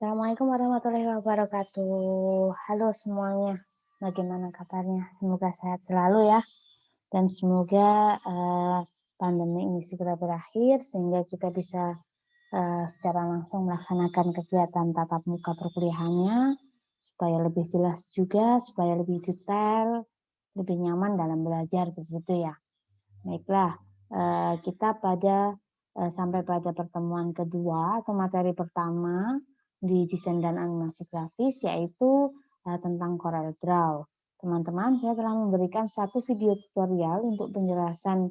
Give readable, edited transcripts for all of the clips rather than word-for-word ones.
Assalamualaikum warahmatullahi wabarakatuh. Halo semuanya, bagaimana kabarnya? Semoga sehat selalu ya, dan semoga pandemi ini segera berakhir sehingga kita bisa secara langsung melaksanakan kegiatan tatap muka perkuliahannya supaya lebih jelas juga, supaya lebih detail, lebih nyaman dalam belajar begitu ya. Baiklah, kita sampai pada pertemuan kedua atau materi pertama di desain dan animasi grafis, yaitu tentang Corel Draw. Teman-teman, saya telah memberikan satu video tutorial untuk penjelasan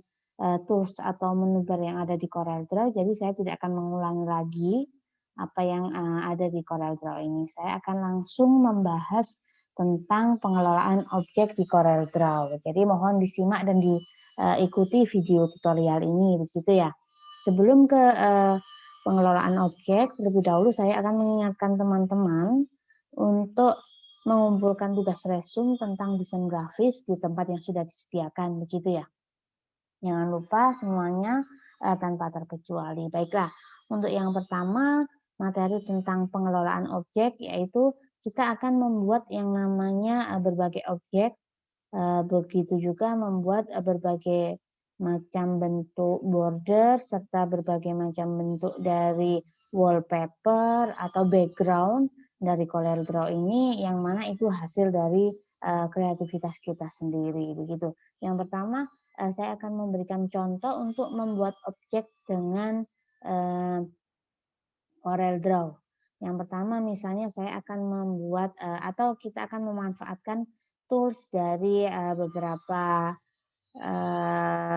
tools atau menu bar yang ada di Corel Draw, jadi saya tidak akan mengulangi lagi apa yang ada di Corel Draw ini. Saya akan langsung membahas tentang pengelolaan objek di Corel Draw. Jadi mohon disimak dan ikuti video tutorial ini begitu ya. Sebelum ke pengelolaan objek, terlebih dahulu saya akan mengingatkan teman-teman untuk mengumpulkan tugas resume tentang desain grafis di tempat yang sudah disediakan begitu ya. Jangan lupa semuanya tanpa terkecuali. Baiklah, untuk yang pertama materi tentang pengelolaan objek, yaitu kita akan membuat yang namanya berbagai objek. Begitu juga membuat berbagai macam bentuk border serta berbagai macam bentuk dari wallpaper atau background dari Corel Draw ini, yang mana itu hasil dari kreativitas kita sendiri begitu. Yang pertama saya akan memberikan contoh untuk membuat objek dengan Corel Draw. Yang pertama misalnya saya akan membuat atau kita akan memanfaatkan tools dari beberapa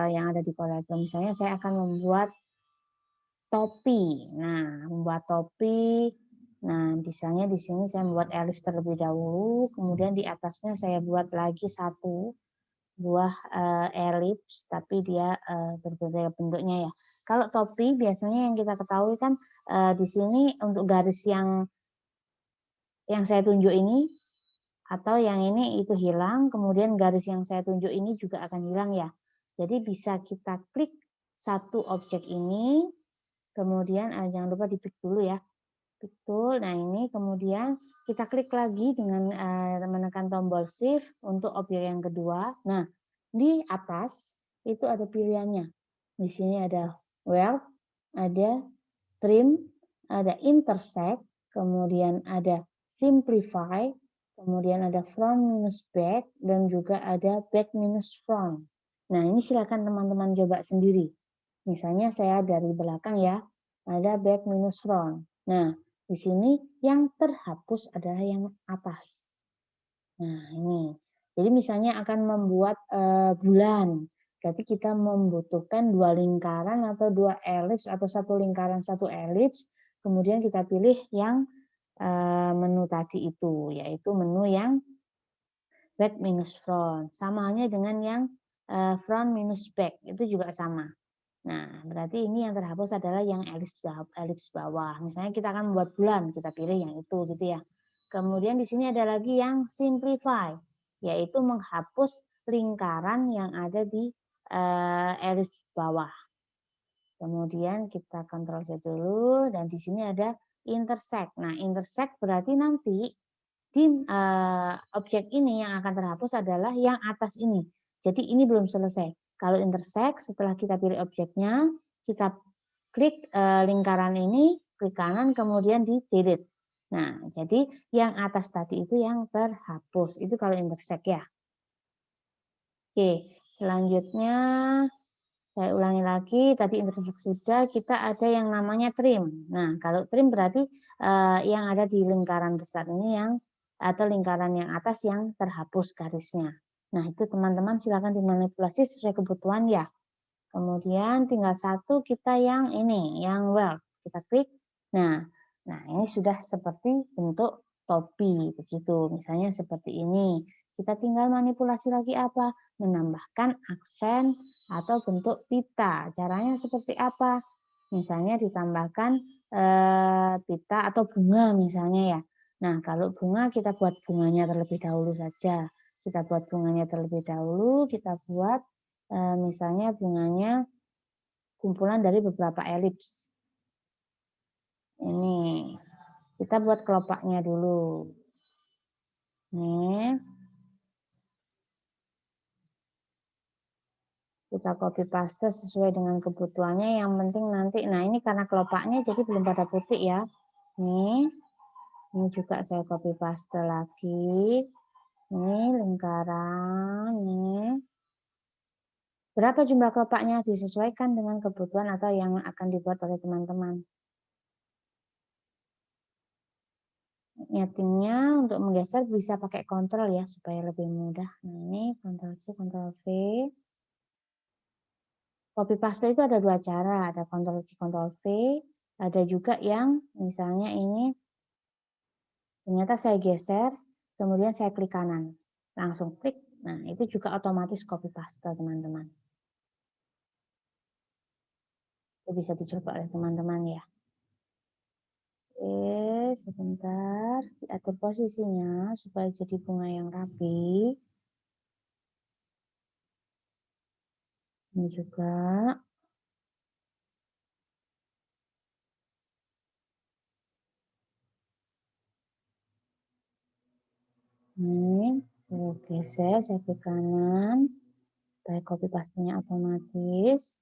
yang ada di Corel Draw. Misalnya saya akan membuat topi. Nah, membuat topi. Nah, misalnya di sini saya membuat elips terlebih dahulu, kemudian di atasnya saya buat lagi satu buah elips, tapi dia berbeda bentuknya ya. Kalau topi biasanya yang kita ketahui kan di sini untuk garis yang saya tunjuk ini atau yang ini itu hilang, kemudian garis yang saya tunjuk ini juga akan hilang ya. Jadi bisa kita klik satu objek ini, kemudian jangan lupa dipik dulu ya. Pik tool. Nah, ini kemudian kita klik lagi dengan menekan tombol shift untuk objek yang kedua. Nah, di atas itu ada pilihannya. Di sini ada where, ada trim, ada intersect, kemudian ada simplify, kemudian ada front minus back, dan juga ada back minus front. Nah, ini silakan teman-teman coba sendiri. Misalnya saya dari belakang ya, ada back minus front. Nah, di sini yang terhapus adalah yang atas. Nah, ini. Jadi misalnya akan membuat bulan. Berarti kita membutuhkan dua lingkaran atau dua elips atau satu lingkaran satu elips. Kemudian kita pilih yang menu tadi itu, yaitu menu yang back minus front. Sama halnya dengan yang front minus back, itu juga sama. Nah, berarti ini yang terhapus adalah yang elips bawah. Misalnya kita akan membuat bulan, kita pilih yang itu gitu ya. Kemudian di sini ada lagi yang simplify, yaitu menghapus lingkaran yang ada di elips bawah. Kemudian kita Ctrl Z dulu, dan di sini ada intersect. Nah, intersect berarti nanti di objek ini yang akan terhapus adalah yang atas ini. Jadi ini belum selesai. Kalau intersect, setelah kita pilih objeknya, kita klik lingkaran ini, klik kanan, kemudian di delete. Nah, jadi yang atas tadi itu yang terhapus. Itu kalau intersect ya. Oke, selanjutnya saya ulangi lagi, tadi intersect sudah, kita ada yang namanya trim. Nah, kalau trim berarti yang ada di lingkaran besar ini yang atau lingkaran yang atas yang terhapus garisnya. Nah, itu teman-teman silakan dimanipulasi sesuai kebutuhan ya. Kemudian tinggal satu kita yang ini, yang weld. Kita klik. Nah, ini sudah seperti bentuk topi begitu. Misalnya seperti ini. Kita tinggal manipulasi lagi apa? Menambahkan aksen atau bentuk pita. Caranya seperti apa? Misalnya ditambahkan pita atau bunga misalnya ya. Nah, kalau bunga kita buat bunganya terlebih dahulu saja. Kita buat bunganya terlebih dahulu, kita buat misalnya bunganya kumpulan dari beberapa elips. Ini. Kita buat kelopaknya dulu. Nih. Kita copy paste sesuai dengan kebutuhannya. Yang penting nanti, nah ini karena kelopaknya jadi belum pada putih ya. Nih, ini juga saya copy paste lagi. Ini lingkaran, nih. Berapa jumlah kelopaknya disesuaikan dengan kebutuhan atau yang akan dibuat oleh teman-teman. Nyetingnya untuk menggeser bisa pakai kontrol ya supaya lebih mudah. Nah ini kontrol C, kontrol V. Copy paste itu ada dua cara, ada kontrol C, kontrol V. Ada juga yang misalnya ini ternyata saya geser, kemudian saya klik kanan. Langsung klik, nah itu juga otomatis copy paste teman-teman. Itu bisa dicoba oleh teman-teman ya. Oke, sebentar. Diatur posisinya supaya jadi bunga yang rapi. Ini juga. Ini, saya geser, saya klik kanan. Supaya copy paste-nya otomatis.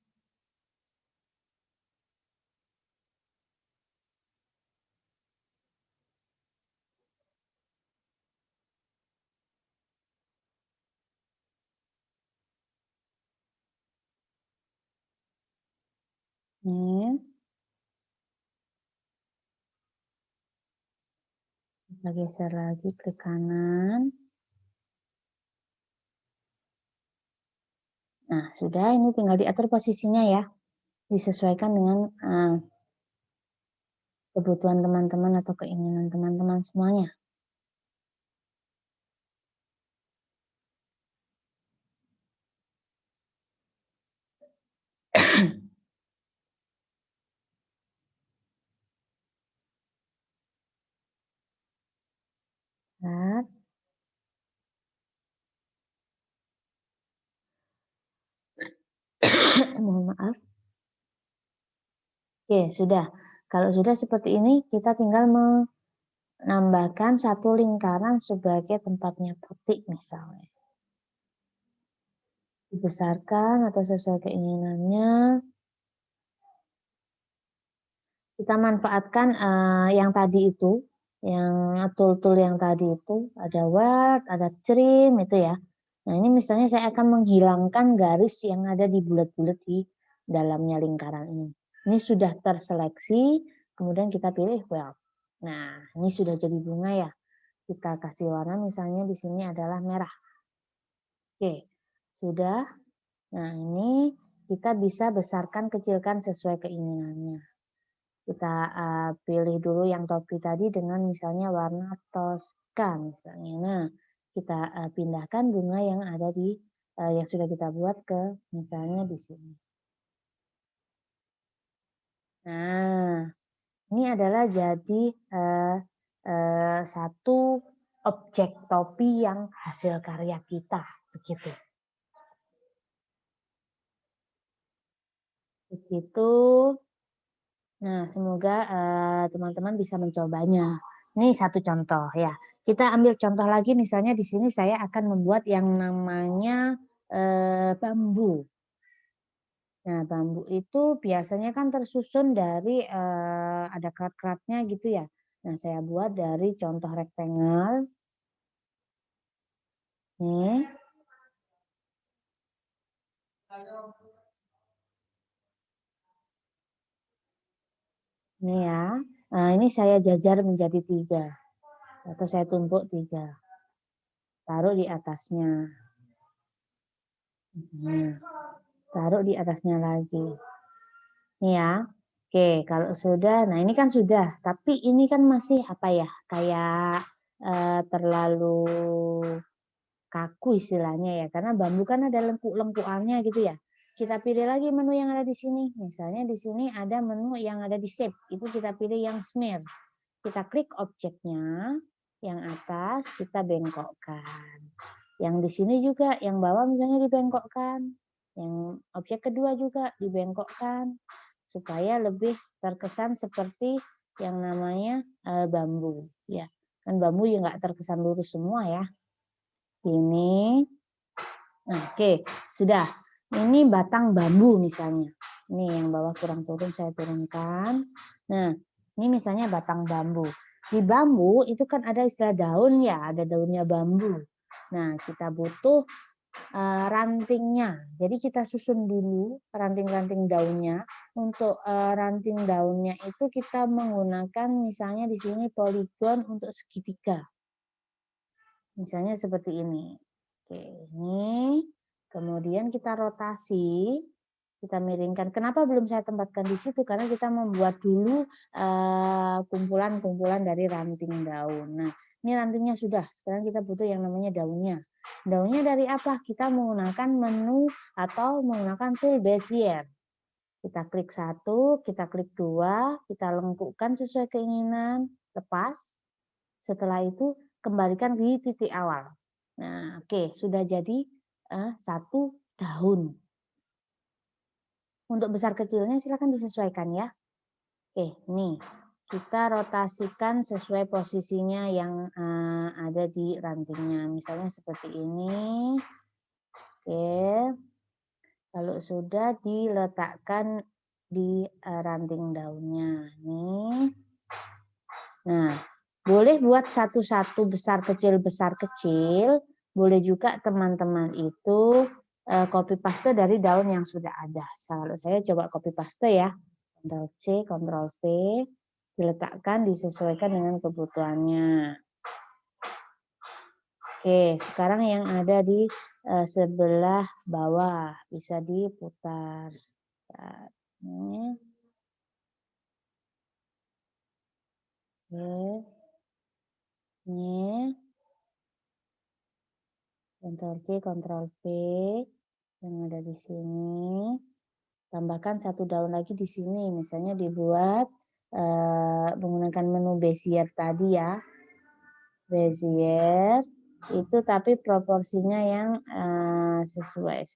Ini. Kita geser lagi, klik kanan. Nah, sudah, ini tinggal diatur posisinya ya. Disesuaikan dengan kebutuhan teman-teman atau keinginan teman-teman semuanya. Nah, mohon maaf. Oke, sudah. Kalau sudah seperti ini, kita tinggal menambahkan satu lingkaran sebagai tempatnya petik misalnya. Dibesarkan atau sesuai keinginannya. Kita manfaatkan yang tadi itu, yang tool-tool yang tadi itu, ada word, ada trim itu ya. Nah ini misalnya saya akan menghilangkan garis yang ada di bulat-bulat di dalamnya lingkaran ini. Ini sudah terseleksi, kemudian kita pilih well. Nah ini sudah jadi bunga ya. Kita kasih warna misalnya di sini adalah merah. Oke, sudah. Nah ini kita bisa besarkan, kecilkan sesuai keinginannya. Kita pilih dulu yang topi tadi dengan misalnya warna toska misalnya. Nah, kita pindahkan bunga yang ada di yang sudah kita buat ke misalnya di sini. Nah, ini adalah jadi satu objek topi yang hasil karya kita, begitu. Begitu. Nah, semoga teman-teman bisa mencobanya. Ini satu contoh ya. Kita ambil contoh lagi, misalnya di sini saya akan membuat yang namanya bambu. Nah, bambu itu biasanya kan tersusun dari ada kerat-keratnya gitu ya. Nah, saya buat dari contoh rectangle. Nih. Ini ya. Nah, ini saya jajar menjadi 3. Atau saya tumpuk 3. Taruh di atasnya. Nah, taruh di atasnya lagi. Nih ya. Oke, kalau sudah, nah ini kan sudah. Tapi ini kan masih apa ya, kayak terlalu kaku istilahnya ya. Karena bambu kan ada lengkuk-lengkukannya gitu ya. Kita pilih lagi menu yang ada di sini. Misalnya di sini ada menu yang ada di shape. Itu kita pilih yang smear. Kita klik objeknya. Yang atas kita bengkokkan. Yang di sini juga, yang bawah misalnya dibengkokkan. Yang objek kedua juga dibengkokkan. Supaya lebih terkesan seperti yang namanya bambu, ya. Kan bambu ya nggak terkesan lurus semua ya. Ini, nah, oke, sudah. Ini batang bambu misalnya. Ini yang bawah kurang turun saya turunkan. Nah, ini misalnya batang bambu. Di bambu itu kan ada istilah daun ya, ada daunnya bambu. Nah, kita butuh rantingnya. Jadi kita susun dulu ranting-ranting daunnya. Untuk ranting daunnya itu kita menggunakan misalnya di sini poligon untuk segitiga. Misalnya seperti ini. Oke, ini. Kemudian kita rotasi, kita miringkan. Kenapa belum saya tempatkan di situ? Karena kita membuat dulu kumpulan-kumpulan dari ranting daun. Nah, ini rantingnya sudah. Sekarang kita butuh yang namanya daunnya. Daunnya dari apa? Kita menggunakan menu atau menggunakan tool Bezier. Kita klik 1, kita klik 2, kita lengkupkan sesuai keinginan, lepas. Setelah itu kembalikan di titik awal. Nah, oke, sudah jadi satu daun. Untuk besar kecilnya silakan disesuaikan ya. Oke, nih kita rotasikan sesuai posisinya yang ada di rantingnya. Misalnya seperti ini. Oke, kalau sudah diletakkan di ranting daunnya. Nih. Nah, boleh buat satu-satu besar kecil. Boleh juga teman-teman itu copy paste dari daun yang sudah ada. Kalau saya coba copy paste ya. Ctrl C, Ctrl V. Diletakkan, disesuaikan dengan kebutuhannya. Oke, sekarang yang ada di sebelah bawah. Bisa diputar. Ini. Oke. Ini. Ctrl C, Ctrl V yang ada di sini. Tambahkan satu daun lagi di sini. Misalnya dibuat menggunakan menu Bezier tadi ya. Bezier itu tapi proporsinya yang sesuai.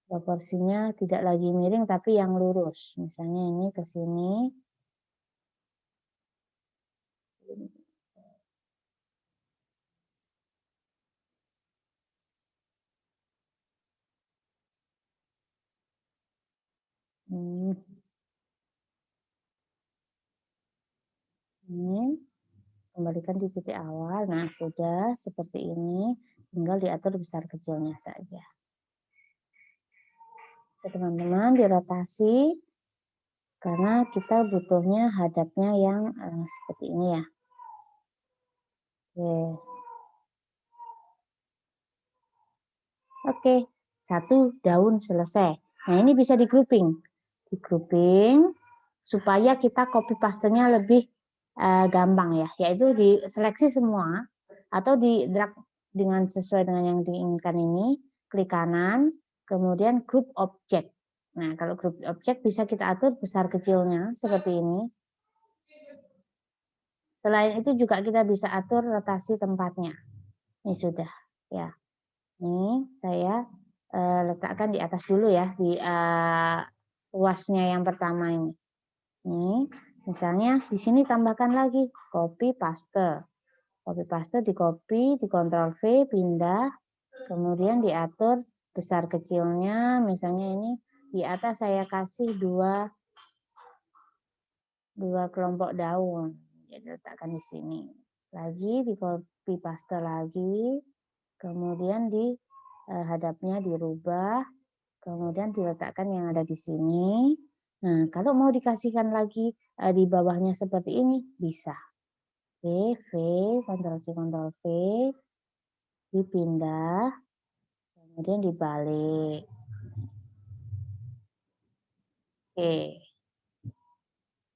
Proporsinya tidak lagi miring tapi yang lurus. Misalnya ini ke sini. Ini kembalikan di titik awal. Nah, sudah seperti ini, tinggal diatur besar kecilnya saja. Teman-teman, dirotasi karena kita butuhnya hadapnya yang seperti ini ya. Oke, satu daun selesai. Nah, ini bisa di grouping. Di grouping supaya kita copy paste-nya lebih gampang ya, yaitu diseleksi semua atau di drag dengan sesuai dengan yang diinginkan ini, klik kanan, kemudian group object. Nah, kalau group object bisa kita atur besar kecilnya seperti ini. Selain itu juga kita bisa atur rotasi tempatnya. Ini sudah ya. Ini saya letakkan di atas dulu ya, di luasnya yang pertama ini. Nih, misalnya di sini tambahkan lagi copy paste. Copy paste di copy, di Ctrl V, pindah, kemudian diatur besar kecilnya. Misalnya ini di atas saya kasih dua kelompok daun. Jadi letakkan di sini. Lagi di copy paste lagi, kemudian di hadapnya dirubah, kemudian diletakkan yang ada di sini. Nah, kalau mau dikasihkan lagi di bawahnya seperti ini, bisa. Oke, V, Ctrl C, Ctrl V, dipindah, kemudian dibalik. Oke.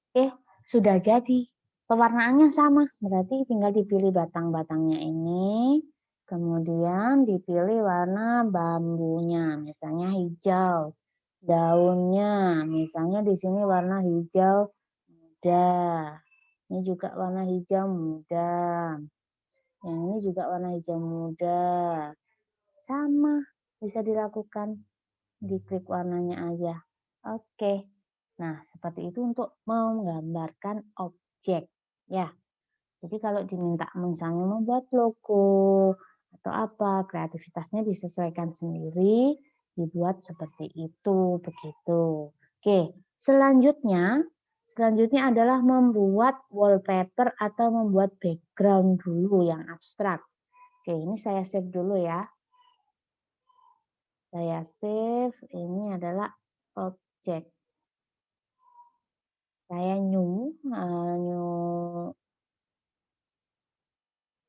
Oke, sudah jadi. Pewarnaannya sama, berarti tinggal dipilih batang-batangnya ini, kemudian dipilih warna bambunya, misalnya hijau. Daunnya, misalnya di sini warna hijau muda. Ini juga warna hijau muda. Yang ini juga warna hijau muda. Sama, bisa dilakukan. Diklik warnanya aja. Oke. Nah, seperti itu untuk menggambarkan objek, ya. Jadi kalau diminta misalnya membuat logo atau apa, kreativitasnya disesuaikan sendiri, dibuat seperti itu, begitu. Oke, selanjutnya adalah membuat wallpaper atau membuat background dulu yang abstrak. Oke, ini saya save dulu ya. Saya save, ini adalah objek. Saya new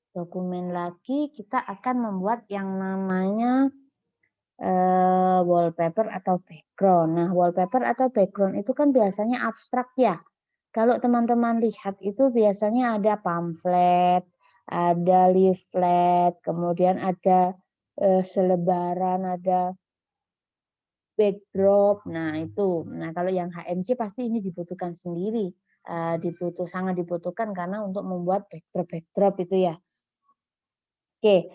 dokumen lagi, kita akan membuat yang namanya wallpaper atau background. Nah, wallpaper atau background itu kan biasanya abstrak ya. Kalau teman-teman lihat itu biasanya ada pamflet, ada leaflet, kemudian ada selebaran, ada backdrop. Nah, itu. Nah, kalau yang HMC pasti ini dibutuhkan sendiri. Sangat dibutuhkan karena untuk membuat backdrop itu ya. Oke,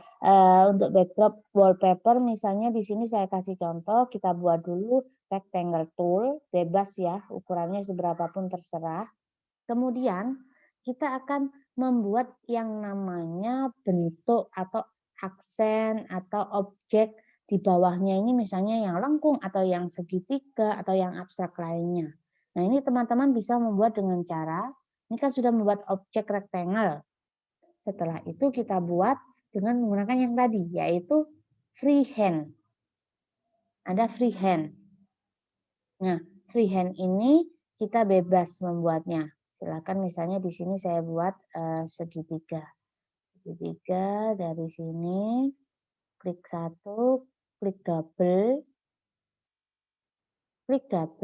untuk backdrop wallpaper misalnya di sini saya kasih contoh, kita buat dulu rectangle tool, bebas ya, ukurannya seberapa pun terserah. Kemudian kita akan membuat yang namanya bentuk atau aksen atau objek di bawahnya ini misalnya yang lengkung atau yang segitiga atau yang abstrak lainnya. Nah, ini teman-teman bisa membuat dengan cara, ini kan sudah membuat objek rectangle. Setelah itu kita buat dengan menggunakan yang tadi, yaitu freehand. Ada freehand. Nah, freehand ini kita bebas membuatnya. Silakan misalnya di sini saya buat segitiga. Segitiga dari sini, klik satu, klik double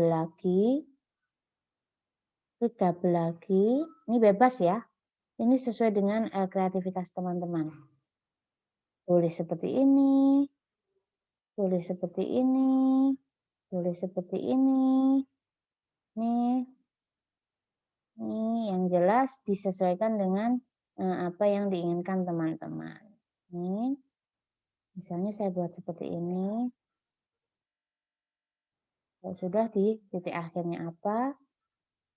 lagi, klik double lagi. Ini bebas ya. Ini sesuai dengan kreativitas teman-teman. Boleh seperti ini, boleh seperti ini, boleh seperti ini. Ini yang jelas disesuaikan dengan apa yang diinginkan teman-teman. Ini, misalnya saya buat seperti ini. Kalau sudah di titik akhirnya apa?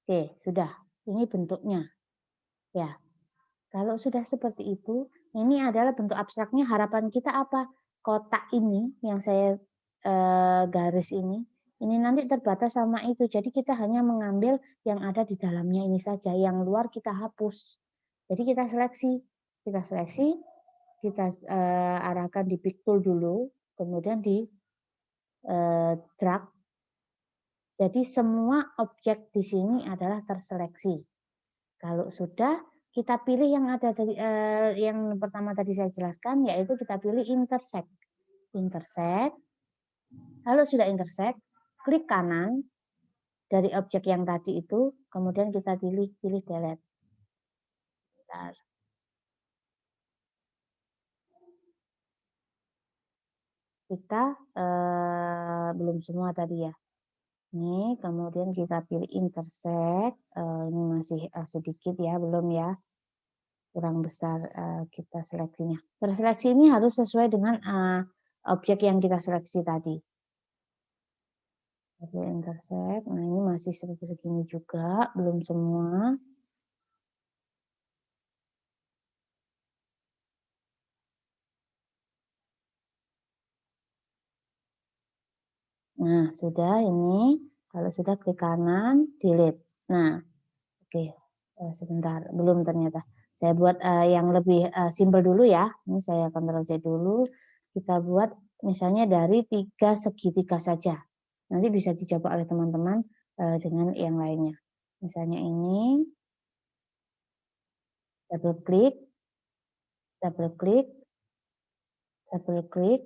Oke, sudah. Ini bentuknya. Ya, kalau sudah seperti itu, ini adalah bentuk abstraknya. Harapan kita apa? Kotak ini yang saya garis ini nanti terbatas sama itu. Jadi kita hanya mengambil yang ada di dalamnya ini saja. Yang luar kita hapus. Jadi kita seleksi, kita arahkan di pick tool dulu, kemudian di drag. Jadi semua objek di sini adalah terseleksi. Kalau sudah, kita pilih yang ada dari yang pertama tadi saya jelaskan, yaitu kita pilih intersect. Intersect. Kalau sudah intersect, klik kanan dari objek yang tadi itu, kemudian kita pilih delete. Bentar. Kita belum semua tadi ya. Ini kemudian kita pilih intersect. Ini masih sedikit ya, belum ya. Kurang besar kita seleksinya. Terseleksi ini harus sesuai dengan objek yang kita seleksi tadi. Oke, intersect. Nah, ini masih segini juga, belum semua. Nah, sudah ini. Kalau sudah klik kanan, delete. Nah, oke. Sebentar, belum ternyata. Saya buat yang lebih simpel dulu ya. Ini saya Ctrl Z dulu. Kita buat misalnya dari 3 segitiga saja. Nanti bisa dicoba oleh teman-teman dengan yang lainnya. Misalnya ini, double klik, double klik, double klik,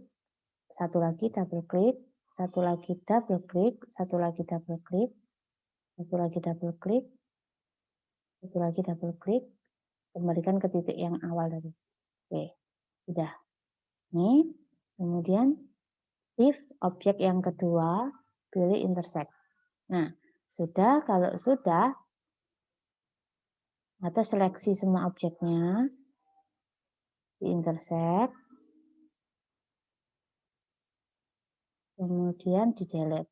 satu lagi double klik, satu lagi double klik, satu lagi double klik, satu lagi double klik, satu lagi double klik, kembalikan ke titik yang awal tadi. Oke, sudah. Ini, kemudian shift objek yang kedua, pilih intersect. Nah, sudah, kalau sudah, atau seleksi semua objeknya, di intersect, kemudian di delete.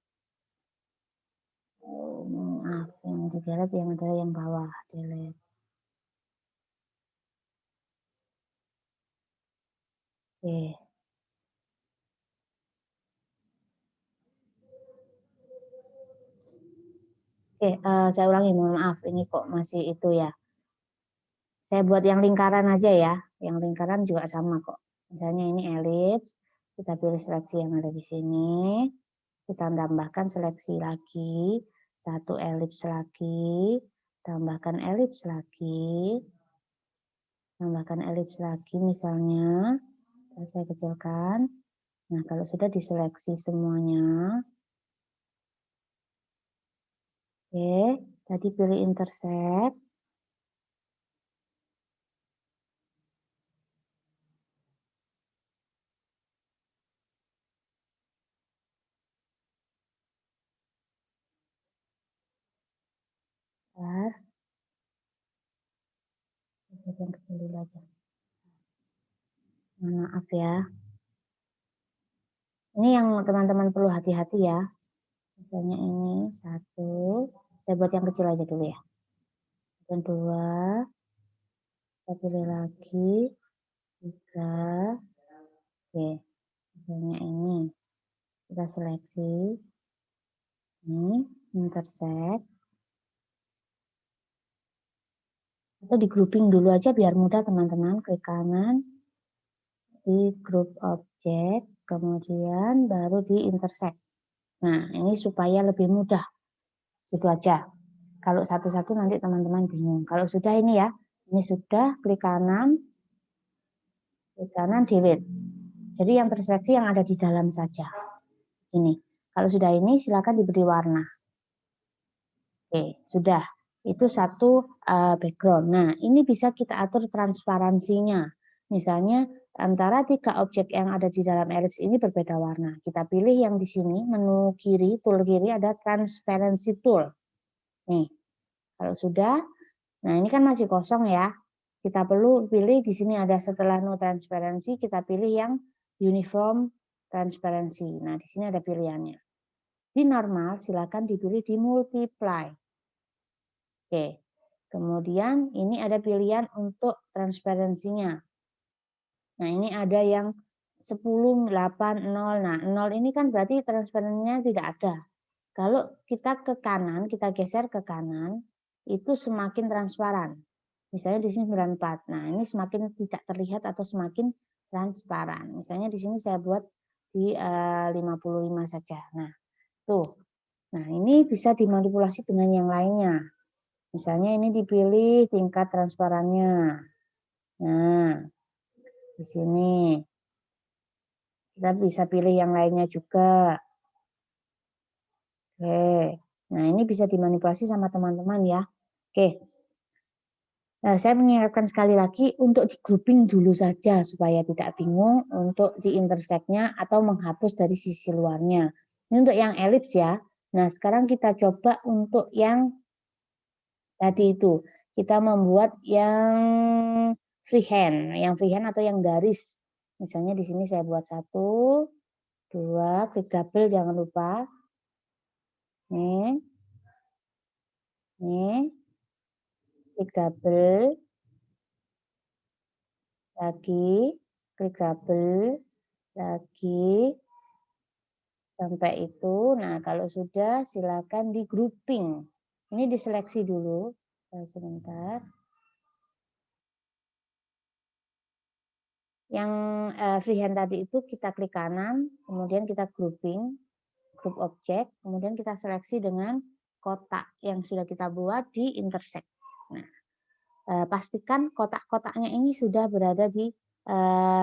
maaf, yang di delete yang adalah yang bawah, delete. Oke. Oke, saya ulangi, mohon maaf, ini kok masih itu ya. Saya buat yang lingkaran aja ya, yang lingkaran juga sama kok. Misalnya ini elips, kita pilih seleksi yang ada di sini, kita tambahkan seleksi lagi, satu elips lagi, tambahkan elips lagi, tambahkan elips lagi misalnya, saya kecilkan. Nah, kalau sudah diseleksi semuanya, oke, tadi pilih intersect. Yang kecil dulu aja. Maaf ya. Ini yang teman-teman perlu hati-hati ya. Misalnya ini 1, saya buat yang kecil aja dulu ya. Dan 2, kita pilih lagi, 3, oke. Misalnya ini, kita seleksi, ini, intersect, atau di grouping dulu aja biar mudah teman-teman, klik kanan, di group object, kemudian baru di intersect. Nah, ini supaya lebih mudah, itu aja. Kalau satu-satu nanti teman-teman bingung. Kalau sudah ini ya, ini sudah, klik kanan, delete. Jadi yang terseleksi yang ada di dalam saja. Ini. Kalau sudah ini silakan diberi warna. Oke, sudah. Itu satu background. Nah, ini bisa kita atur transparansinya. Misalnya antara 3 objek yang ada di dalam elips ini berbeda warna. Kita pilih yang di sini, menu kiri, tool kiri ada transparency tool. Nih, kalau sudah, nah ini kan masih kosong ya. Kita perlu pilih di sini ada setelah no transparency, kita pilih yang uniform transparency. Nah, di sini ada pilihannya. Di normal silakan dipilih di multiply. Oke. Kemudian ini ada pilihan untuk transparansinya. Nah, ini ada yang 10, 8, 0. Nah, 0 ini kan berarti transparansinya tidak ada. Kalau kita ke kanan, kita geser ke kanan, itu semakin transparan. Misalnya di sini 94. Nah, ini semakin tidak terlihat atau semakin transparan. Misalnya di sini saya buat di 55 saja. Nah, tuh. Nah, ini bisa dimanipulasi dengan yang lainnya. Misalnya ini dipilih tingkat transparannya. Nah, di sini kita bisa pilih yang lainnya juga. Oke. Nah, ini bisa dimanipulasi sama teman-teman ya. Oke. Nah, saya mengingatkan sekali lagi untuk di grouping dulu saja supaya tidak bingung untuk di intersect-nya atau menghapus dari sisi luarnya. Ini untuk yang elips ya. Nah, sekarang kita coba untuk yang tadi itu. Kita membuat yang freehand. Yang freehand atau yang garis. Misalnya di sini saya buat 1, 2, klik double jangan lupa. Nih. Nih. Klik double. Lagi. Klik double. Lagi. Sampai itu. Nah, kalau sudah silakan di grouping. Ini diseleksi dulu. Sebentar. Yang freehand tadi itu kita klik kanan, kemudian kita grouping, group object, kemudian kita seleksi dengan kotak yang sudah kita buat di intersect. Nah, pastikan kotak-kotaknya ini sudah berada di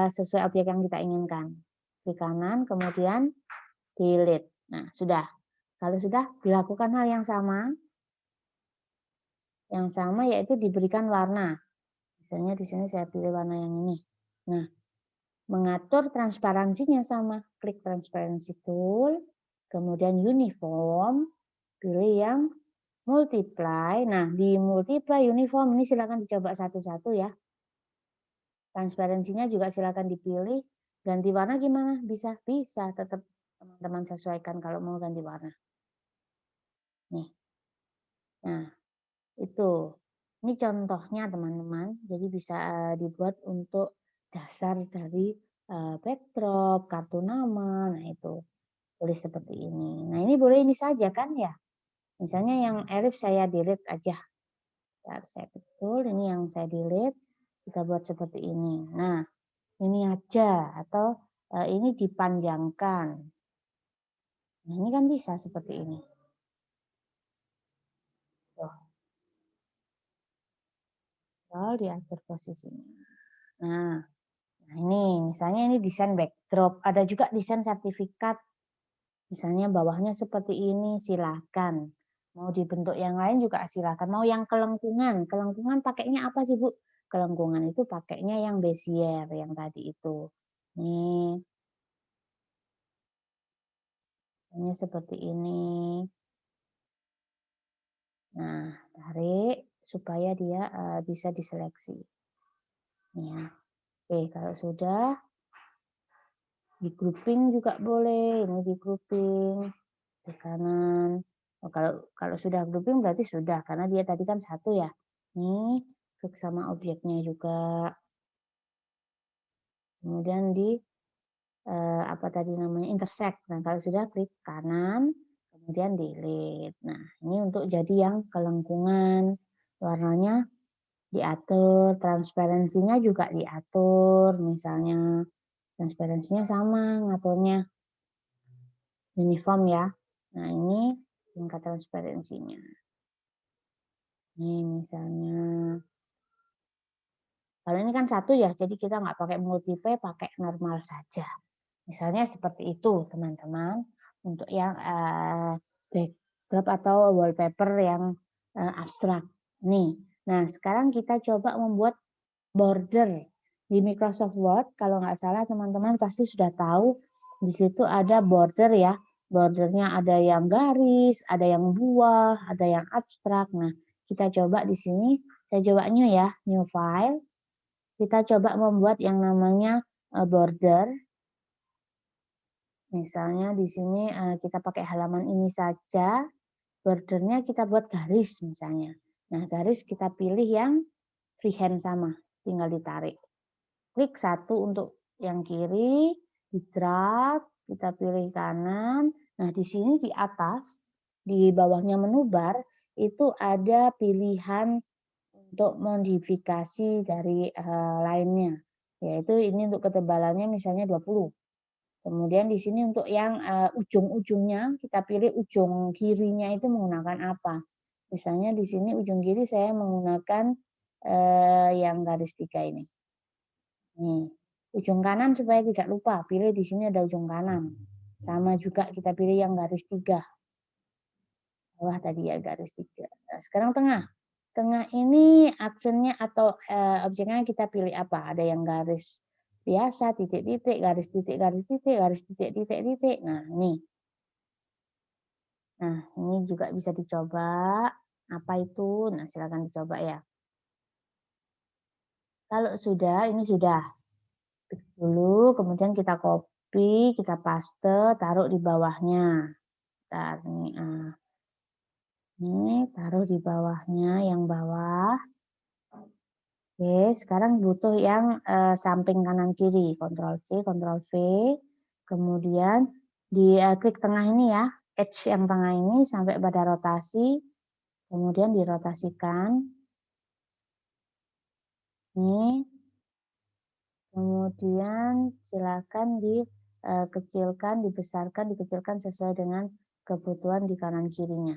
sesuai objek yang kita inginkan. Klik kanan, kemudian delete. Nah, sudah. Kalau sudah, dilakukan hal yang sama. Yang sama yaitu diberikan warna. Misalnya di sini saya pilih warna yang ini. Nah, mengatur transparansinya sama. Klik transparency tool, kemudian uniform, pilih yang multiply. Nah, di multiply uniform ini silakan dicoba satu-satu ya. Transparansinya juga silakan dipilih. Ganti warna gimana? Bisa, tetap teman-teman sesuaikan kalau mau ganti warna. Nih. Nah, itu. Ini contohnya teman-teman, jadi bisa dibuat untuk dasar dari backdrop, kartu nama, nah itu boleh seperti ini. Nah ini boleh ini saja kan ya, misalnya yang elip saya delete aja, saya betul ini yang saya delete, kita buat seperti ini. Nah ini aja, atau ini dipanjangkan, nah ini kan bisa seperti ini. Tuh. Kalau diatur posisinya. Nah ini misalnya ini desain backdrop, ada juga desain sertifikat. Misalnya bawahnya seperti ini, silakan. Mau dibentuk yang lain juga silakan. Mau yang kelengkungan, kelengkungan pakainya apa sih Bu? Kelengkungan itu pakainya yang Bezier yang tadi itu. Nih, ini seperti ini. Nah, tarik supaya dia bisa diseleksi. Nih ya. Oke, kalau sudah di grouping juga boleh. Ini di grouping di kanan. Oh, kalau sudah grouping berarti sudah, karena dia tadi kan satu ya. Nih, klik sama objeknya juga. Kemudian di apa tadi namanya intersect. Nah, kalau sudah klik kanan, kemudian delete. Nah, ini untuk jadi yang kelengkungan. Warnanya diatur, transparansinya juga diatur. Misalnya transparansinya sama ngaturnya uniform ya. Nah, ini tingkat transparansinya. Ini misalnya, kalau ini kan satu ya, jadi kita nggak pakai multiple, pakai normal saja. Misalnya seperti itu, teman-teman. Untuk yang backdrop atau wallpaper yang abstrak. Nih, nah sekarang kita coba membuat border. Di Microsoft Word, kalau nggak salah teman-teman pasti sudah tahu, di situ ada border ya. Bordernya ada yang garis, ada yang buah, ada yang abstrak. Nah, kita coba di sini, saya coba new ya, new file. Kita coba membuat yang namanya border. Misalnya di sini kita pakai halaman ini saja, bordernya kita buat garis misalnya. Nah, garis kita pilih yang freehand sama, tinggal ditarik. Klik satu untuk yang kiri, di drag, kita pilih kanan. Nah, di sini di atas, di bawahnya menu bar, itu ada pilihan untuk modifikasi dari lainnya. Yaitu ini untuk ketebalannya misalnya 20. Kemudian di sini untuk yang ujung-ujungnya, kita pilih ujung kirinya itu menggunakan apa. Misalnya di sini ujung kiri saya menggunakan yang garis 3 ini. Nih, ujung kanan supaya tidak lupa, pilih di sini ada ujung kanan. Sama juga kita pilih yang garis 3. Bawah tadi ya garis 3. Nah, sekarang tengah. Tengah ini aksennya atau objeknya kita pilih apa? Ada yang garis biasa, titik-titik, garis titik, garis titik, garis titik, titik, titik. Nah, ini. Nah, ini juga bisa dicoba. Apa itu? Nah, silakan dicoba ya. Kalau sudah, ini sudah. Klik dulu, kemudian kita copy, kita paste, taruh di bawahnya. Bentar, ini taruh di bawahnya, yang bawah. Oke, sekarang butuh yang samping kanan kiri. Ctrl C, Ctrl V. Kemudian di klik tengah ini ya, edge yang tengah ini sampai pada rotasi. Kemudian dirotasikan. Nih. Kemudian silakan dikecilkan, dibesarkan, dikecilkan sesuai dengan kebutuhan di kanan kirinya.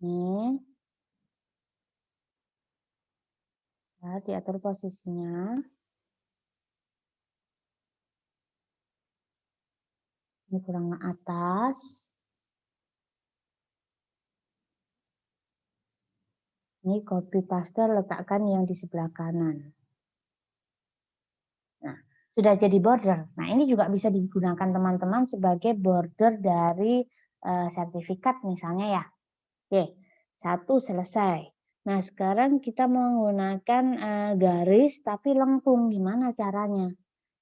Nih. Nah, diatur posisinya. Ini kurang atas. Ini copy paste letakkan yang di sebelah kanan. Nah, sudah jadi border. Nah, ini juga bisa digunakan teman-teman sebagai border dari sertifikat misalnya ya. Oke, satu selesai. Nah, sekarang kita menggunakan garis tapi lengkung. Gimana caranya?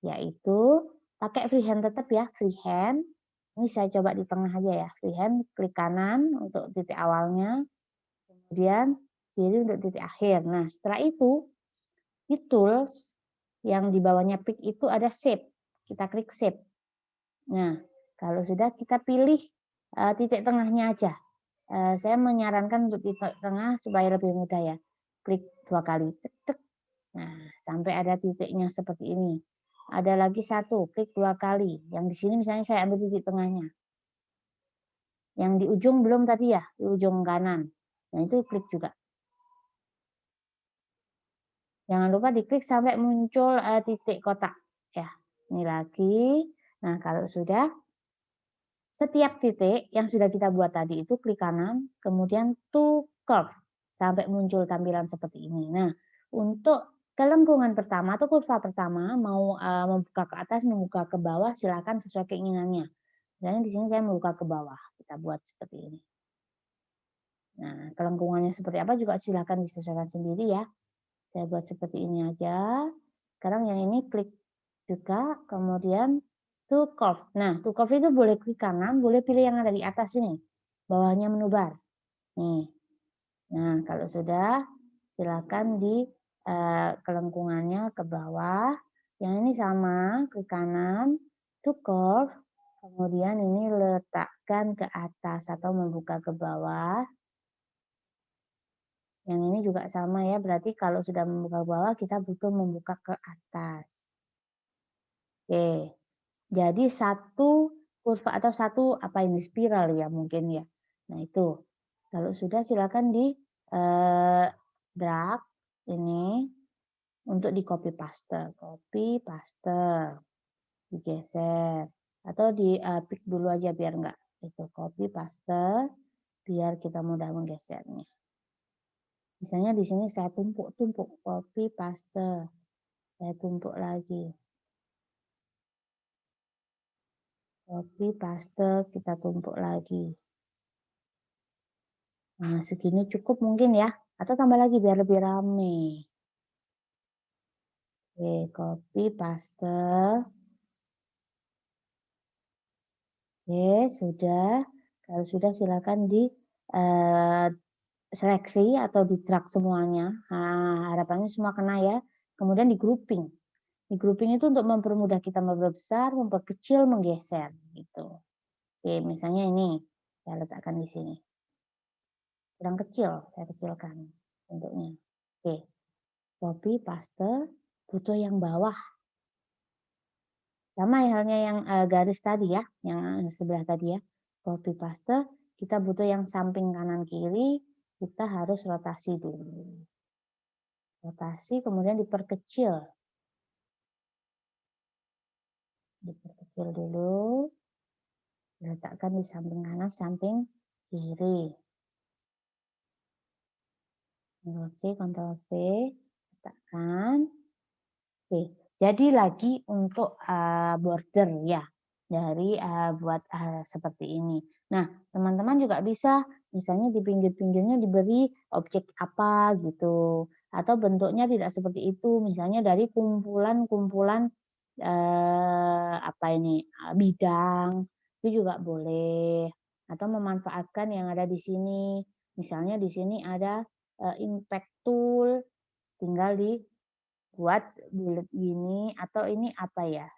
Yaitu pakai freehand tetap ya, freehand. Ini saya coba di tengah aja ya, freehand, klik kanan untuk titik awalnya, kemudian kiri untuk titik akhir. Nah, setelah itu, di tools yang di bawahnya pick itu ada shape. Kita klik shape. Nah, kalau sudah kita pilih titik tengahnya aja. Saya menyarankan untuk titik tengah supaya lebih mudah ya. Klik 2 kali. Tek, tek. Nah, sampai ada titiknya seperti ini. Ada lagi 1, klik 2 kali. Yang di sini misalnya saya ambil titik tengahnya. Yang di ujung belum tadi ya, di ujung kanan. Nah, itu klik juga. Jangan lupa diklik sampai muncul titik kotak. Ya, ini lagi. Nah, kalau sudah, setiap titik yang sudah kita buat tadi itu klik kanan, kemudian to curve. Sampai muncul tampilan seperti ini. Nah, untuk kelengkungan pertama atau kurva pertama, mau membuka ke atas, membuka ke bawah, silakan sesuai keinginannya. Misalnya di sini saya membuka ke bawah. Kita buat seperti ini. Nah, kelengkungannya seperti apa juga silahkan disesuaikan sendiri ya. Saya buat seperti ini aja. Sekarang yang ini klik juga, kemudian to curve. Nah, to curve itu boleh klik kanan, boleh pilih yang ada di atas ini. Bawahnya menubar. Nih. Nah, kalau sudah, silakan di kelengkungannya ke bawah. Yang ini sama, klik kanan, to curve. Kemudian ini letakkan ke atas atau membuka ke bawah. Yang ini juga sama ya, berarti kalau sudah membuka ke bawah, kita butuh membuka ke atas. Oke, jadi satu kurva atau satu apa ini spiral ya mungkin ya. Nah itu, kalau sudah silakan di drag ini untuk di copy paste, digeser atau di pick dulu aja biar enggak itu copy paste biar kita mudah menggesernya. Misalnya di sini saya tumpuk-tumpuk, copy paste, saya tumpuk lagi. Copy paste, kita tumpuk lagi. Nah, segini cukup mungkin ya, atau tambah lagi biar lebih rame. Oke, copy paste. Oke, sudah. Kalau sudah silakan di seleksi atau di drag semuanya. Nah, harapannya semua kena ya. Kemudian di grouping. Di grouping itu untuk mempermudah kita memperbesar, memperkecil, menggeser gitu. Oke, misalnya ini saya letakkan di sini. Kurang kecil, saya kecilkan bentuknya. Oke, copy paste, butuh yang bawah. Sama halnya yang garis tadi ya, yang sebelah tadi ya. Copy paste, kita butuh yang samping kanan kiri, kita harus rotasi dulu. Rotasi kemudian diperkecil. Diperkecil dulu. Letakkan di samping kanan, samping kiri. Oke, Ctrl V, letakkan. Oke, jadi lagi untuk border ya, dari buat seperti ini. Nah, teman-teman juga bisa misalnya di pinggir-pinggirnya diberi objek apa gitu, atau bentuknya tidak seperti itu, misalnya dari kumpulan-kumpulan apa ini bidang itu juga boleh, atau memanfaatkan yang ada di sini. Misalnya di sini ada impact tool, tinggal buat bulat gini, atau ini apa ya,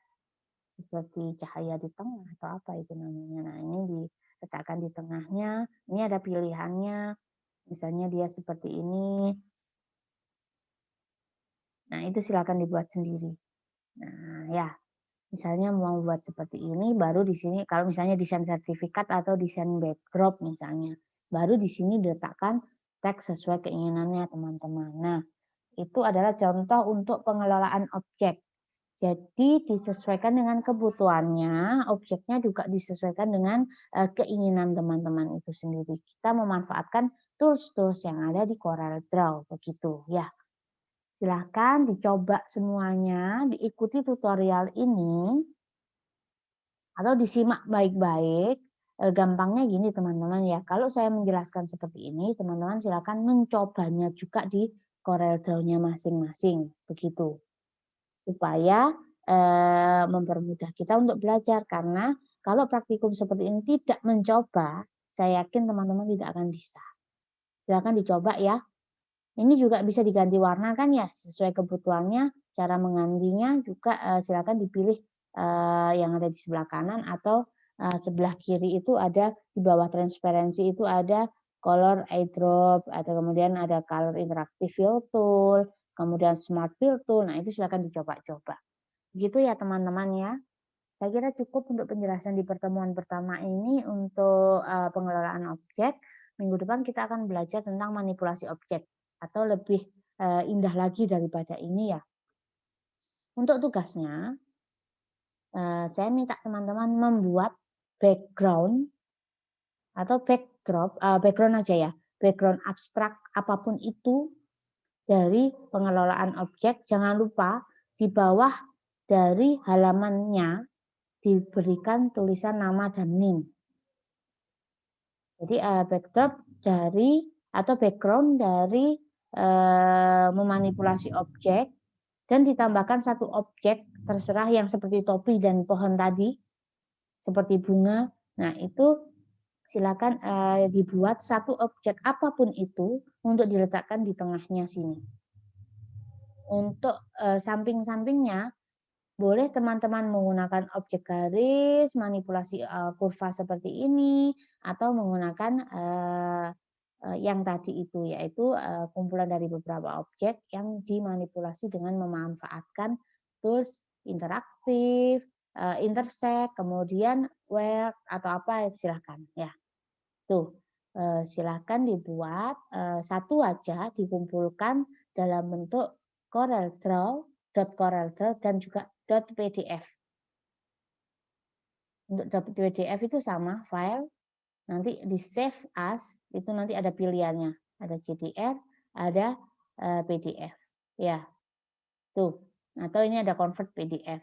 seperti cahaya di tengah atau apa itu namanya. Nah, ini diletakkan di tengahnya, ini ada pilihannya, misalnya dia seperti ini. Nah, itu silakan dibuat sendiri. Nah, ya, misalnya mau buat seperti ini, baru di sini kalau misalnya desain sertifikat atau desain backdrop misalnya, baru di sini diletakkan teks sesuai keinginannya teman-teman. Nah, itu adalah contoh untuk pengelolaan objek. Jadi disesuaikan dengan kebutuhannya, objeknya juga disesuaikan dengan keinginan teman-teman itu sendiri. Kita memanfaatkan tools-tools yang ada di Corel Draw, begitu ya. Silahkan dicoba semuanya, diikuti tutorial ini, atau disimak baik-baik. Gampangnya gini teman-teman ya, kalau saya menjelaskan seperti ini, teman-teman silakan mencobanya juga di Corel Draw-nya masing-masing, begitu. Supaya mempermudah kita untuk belajar, karena kalau praktikum seperti ini tidak mencoba, saya yakin teman-teman tidak akan bisa. Silakan dicoba ya. Ini juga bisa diganti warna kan ya, sesuai kebutuhannya, cara menggantinya juga silakan dipilih yang ada di sebelah kanan atau sebelah kiri itu ada di bawah transparansi itu ada color eye drop, ada kemudian ada color interactive fill tool, kemudian smart fill tool. Nah, itu silakan dicoba-coba. Begitu ya teman-teman ya. Saya kira cukup untuk penjelasan di pertemuan pertama ini untuk pengelolaan objek. Minggu depan kita akan belajar tentang manipulasi objek atau lebih indah lagi daripada ini ya. Untuk tugasnya, saya minta teman-teman membuat background atau background aja ya, background abstrak apapun itu dari pengelolaan objek. Jangan lupa di bawah dari halamannya diberikan tulisan nama dan NIM. Jadi backdrop dari atau background dari memanipulasi objek dan ditambahkan satu objek terserah yang seperti topi dan pohon tadi, seperti bunga. Nah, itu silakan dibuat satu objek apapun itu untuk diletakkan di tengahnya sini. Untuk samping-sampingnya boleh teman-teman menggunakan objek garis, manipulasi kurva seperti ini, atau menggunakan yang tadi itu, yaitu kumpulan dari beberapa objek yang dimanipulasi dengan memanfaatkan tools interaktif, intersect, kemudian where atau apa silahkan ya. Tuh, silahkan dibuat satu aja dikumpulkan dalam bentuk CorelDRAW, .CorelDRAW dan juga .pdf. Untuk .pdf itu sama file, nanti di save as, itu nanti ada pilihannya, ada CTR, ada PDF. Ya, tuh. Atau ini ada convert PDF.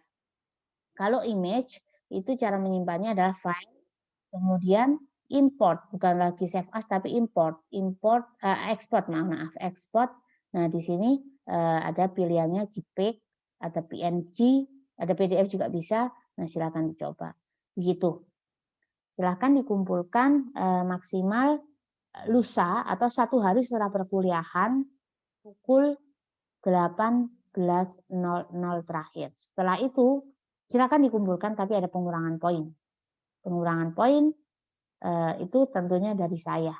Kalau image itu cara menyimpannya adalah file, kemudian import, bukan lagi save as tapi export. Export. Nah, di sini ada pilihannya JPEG, ada PNG, ada PDF juga bisa. Nah, silakan dicoba. Begitu. Silakan dikumpulkan maksimal lusa atau satu hari setelah perkuliahan pukul 18.00 terakhir. Setelah itu silakan dikumpulkan tapi ada pengurangan poin. Pengurangan poin itu tentunya dari saya.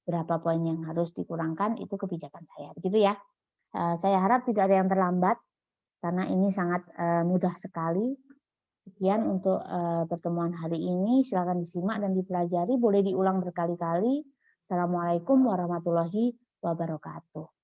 Berapa poin yang harus dikurangkan itu kebijakan saya. Begitu ya. Saya harap tidak ada yang terlambat karena ini sangat mudah sekali. Sekian untuk pertemuan hari ini. Silakan disimak dan dipelajari. Boleh diulang berkali-kali. Assalamualaikum warahmatullahi wabarakatuh.